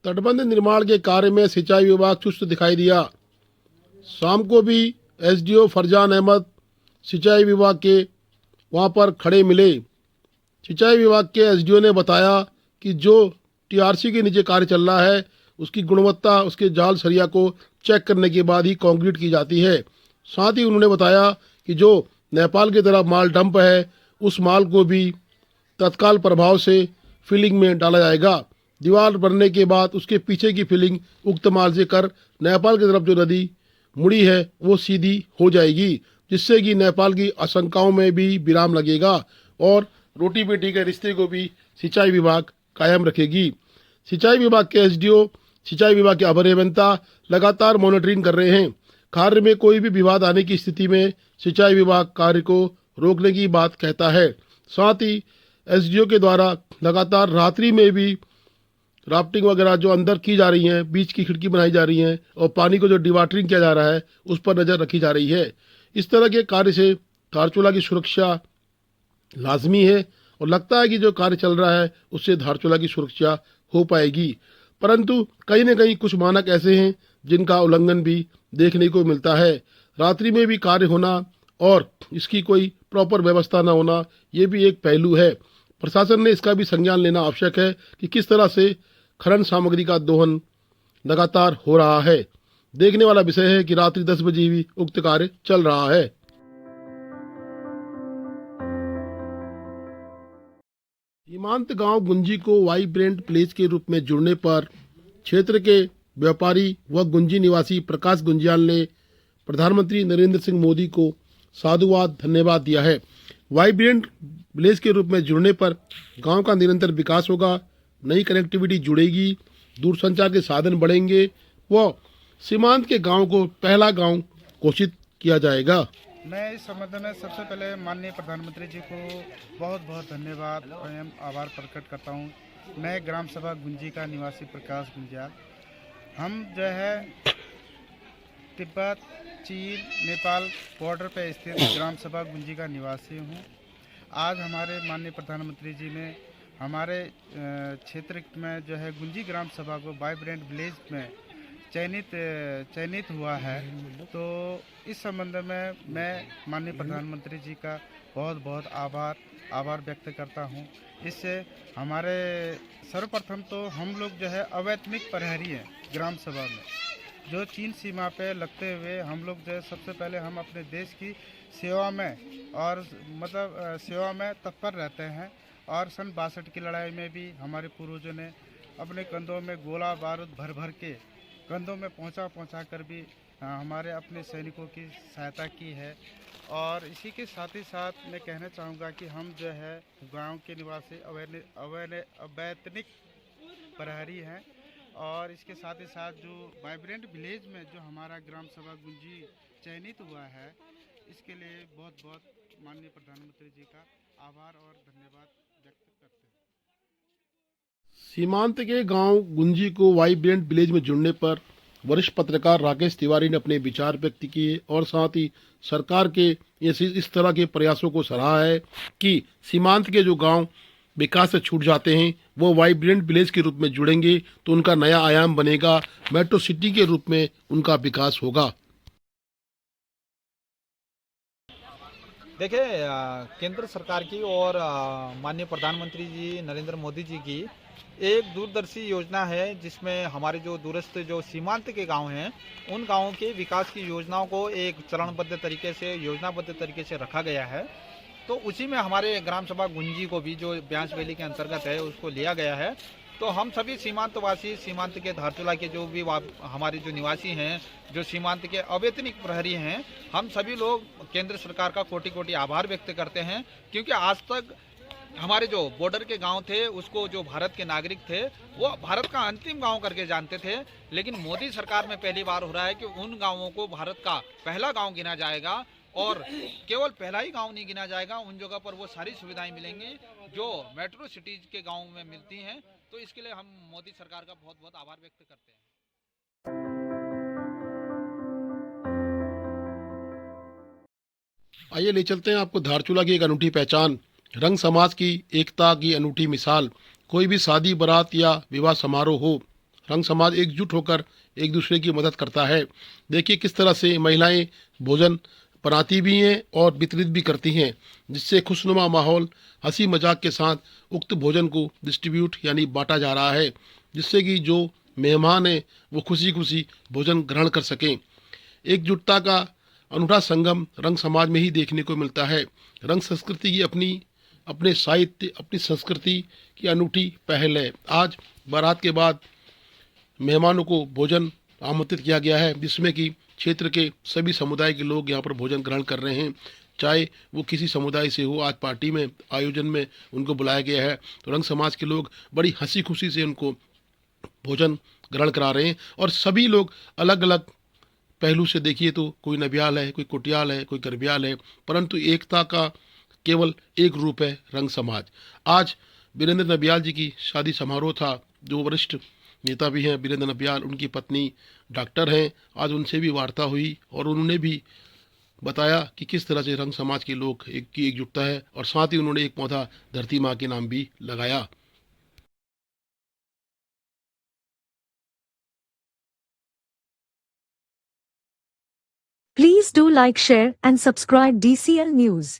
तटबंध निर्माण के कार्य में सिंचाई विभाग चुस्त दिखाई दिया। शाम को भी एसडीओ फरजान अहमद सिंचाई विभाग के वहां पर खड़े मिले। सिंचाई विभाग के एसडीओ ने बताया कि जो टीआरसी के नीचे कार्य चल रहा है उसकी गुणवत्ता, उसके जाल सरिया को चेक करने के बाद ही कंक्रीट की जाती है। साथ ही उन्होंने बताया कि जो नेपाल की तरफ माल डंप है उस माल को भी तत्काल प्रभाव से फिलिंग में डाला जाएगा। दीवार बनने के बाद उसके पीछे की फिलिंग उक्त माल से कर नेपाल की तरफ जो नदी मुड़ी है वो सीधी हो जाएगी, जिससे कि नेपाल की आशंकाओं में भी विराम लगेगा और रोटी बेटी के रिश्ते को भी सिंचाई विभाग कायम रखेगी। सिंचाई विभाग के एसडीओ, सिंचाई विभाग के अपर अभियंता लगातार मॉनिटरिंग कर रहे हैं। कार्य में कोई भी विवाद आने की स्थिति में सिंचाई विभाग कार्य को रोकने की बात कहता है। साथ ही एसडीओ के द्वारा लगातार रात्रि में भी राफ्टिंग वगैरह जो अंदर की जा रही हैं, बीच की खिड़की बनाई जा रही है और पानी को जो डिवाटरिंग किया जा रहा है उस पर नज़र रखी जा रही है। इस तरह के कार्य से धारचूला की सुरक्षा लाजमी है और लगता है कि जो कार्य चल रहा है उससे धारचूला की सुरक्षा हो पाएगी। परंतु कहीं न कहीं कुछ मानक ऐसे हैं जिनका उल्लंघन भी देखने को मिलता है। रात्रि में भी कार्य होना और इसकी कोई प्रॉपर व्यवस्था न होना, ये भी एक पहलू है। प्रशासन ने इसका भी संज्ञान लेना आवश्यक है कि किस तरह से खनन सामग्री का दोहन लगातार हो रहा है। देखने वाला विषय है कि रात्रि 10 बजे भी उक्त कार्य चल रहा है। सीमांत गांव गुंजी को वाइब्रेंट प्लेस के रूप में जुड़ने पर क्षेत्र के व्यापारी व गुंजी निवासी प्रकाश गुंजियाल ने प्रधानमंत्री नरेंद्र सिंह मोदी को साधुवाद धन्यवाद दिया है। वाइब्रेंट विलेज के रूप में जुड़ने पर गांव का निरंतर विकास होगा, नई कनेक्टिविटी जुड़ेगी, दूरसंचार के साधन बढ़ेंगे व सीमांत के गांव को पहला गांव घोषित किया जाएगा। मैं इस संबंध में सबसे पहले माननीय प्रधानमंत्री जी को बहुत बहुत धन्यवाद एवं आभार प्रकट करता हूं। मैं ग्राम सभा गुंजी का निवासी प्रकाश गुंजियाल, हम जो है तिब्बत, चीन, नेपाल बॉर्डर पर स्थित ग्राम सभा गुंजी का निवासी हूं। आज हमारे माननीय प्रधानमंत्री जी ने हमारे क्षेत्र में जो है गुंजी ग्राम सभा को वाइब्रेंट विलेज में चयनित हुआ है। तो इस संबंध में मैं माननीय प्रधानमंत्री जी का बहुत बहुत आभार व्यक्त करता हूं। इससे हमारे सर्वप्रथम तो हम लोग जो है अवैतनिक प्रहरी हैं ग्राम सभा में, जो चीन सीमा पे लगते हुए हम लोग जो है सबसे पहले हम अपने देश की सेवा में और सेवा में तत्पर रहते हैं। और सन 62 की लड़ाई में भी हमारे पूर्वजों ने अपने कंधों में गोला बारूद भर भर के कंधों में पहुंचा कर भी हमारे अपने सैनिकों की सहायता की है। और इसी के साथ ही साथ मैं कहना चाहूँगा कि हम जो है गांव के निवासी अवैतनिक प्रहरी हैं। और इसके साथ ही साथ जो वाइब्रेंट विलेज में जो हमारा ग्राम सभा गुंजी चयनित हुआ है, इसके लिए बहुत बहुत माननीय प्रधानमंत्री जी का आभार और धन्यवाद व्यक्त करते हैं। सीमांत के गांव गुंजी को वाइब्रेंट विलेज में जुड़ने पर वरिष्ठ पत्रकार राकेश तिवारी ने अपने विचार व्यक्त किए और साथ ही सरकार के इस तरह के प्रयासों को सराहा है कि सीमांत के जो गांव विकास से छूट जाते हैं वो वाइब्रेंट विलेज के रूप में जुड़ेंगे तो उनका नया आयाम बनेगा, मेट्रो सिटी के रूप में उनका विकास होगा। देखिए, केंद्र सरकार की और माननीय प्रधानमंत्री जी नरेंद्र मोदी जी की एक दूरदर्शी योजना है जिसमें हमारे जो दूरस्थ जो सीमांत के गांव हैं उन गांवों के विकास की योजनाओं को एक चरणबद्ध तरीके से योजनाबद्ध तरीके से रखा गया है। तो उसी में हमारे ग्राम सभा गुंजी को भी जो ब्यास वैली के अंतर्गत है उसको लिया गया है। तो हम सभी सीमांतवासी, सीमांत के धारचूला के जो भी हमारे जो निवासी हैं, जो सीमांत के अवैतनिक प्रहरी हैं, हम सभी लोग केंद्र सरकार का कोटि कोटि आभार व्यक्त करते हैं। क्योंकि आज तक हमारे जो बॉर्डर के गांव थे उसको जो भारत के नागरिक थे वो भारत का अंतिम गांव करके जानते थे, लेकिन मोदी सरकार में पहली बार हो रहा है कि उन गांवों को भारत का पहला गांव गिना जाएगा। और केवल पहला ही गांव नहीं गिना जाएगा, उन जगह पर वो सारी सुविधाएं मिलेंगी जो मेट्रो सिटीज के गाँव में मिलती हैं। तो इसके लिए हम मोदी सरकार का बहुत बहुत आभार व्यक्त करते हैं। आइए ले चलते हैं आपको धारचूला की एक अनूठी पहचान, रंग समाज की एकता की अनूठी मिसाल। कोई भी शादी बारात या विवाह समारोह हो, रंग समाज एकजुट होकर एक दूसरे की मदद करता है। देखिए किस तरह से महिलाएं भोजन बनाती भी हैं और वितरित भी करती हैं, जिससे खुशनुमा माहौल हंसी मजाक के साथ उक्त भोजन को डिस्ट्रीब्यूट यानी बांटा जा रहा है, जिससे कि जो मेहमान हैं वो खुशी खुशी भोजन ग्रहण कर सकें। एकजुटता का अनूठा संगम रंग समाज में ही देखने को मिलता है। रंग संस्कृति की अपने साहित्य, अपनी संस्कृति की अनूठी पहल है। आज बारात के बाद मेहमानों को भोजन आमंत्रित किया गया है, जिसमें कि क्षेत्र के सभी समुदाय के लोग यहाँ पर भोजन ग्रहण कर रहे हैं, चाहे वो किसी समुदाय से हो। आज पार्टी में आयोजन में उनको बुलाया गया है, तो रंग समाज के लोग बड़ी हंसी खुशी से उनको भोजन ग्रहण करा रहे हैं। और सभी लोग अलग अलग पहलू से देखिए तो कोई नबियाल है, कोई कुटियाल है, कोई करबियाल है, परंतु एकता का केवल एक रूप है रंग समाज। आज वीरेंद्र नबियाल जी की शादी समारोह था। जो वरिष्ठ नेता भी हैं वीरेंद्र नबियाल, उनकी पत्नी डॉक्टर हैं। आज उनसे भी वार्ता हुई और उन्होंने भी बताया कि किस तरह से रंग समाज के लोग की एकजुटता है, और साथ ही उन्होंने एक पौधा धरती माँ के नाम भी लगाया। Please do like, share and subscribe DCL News.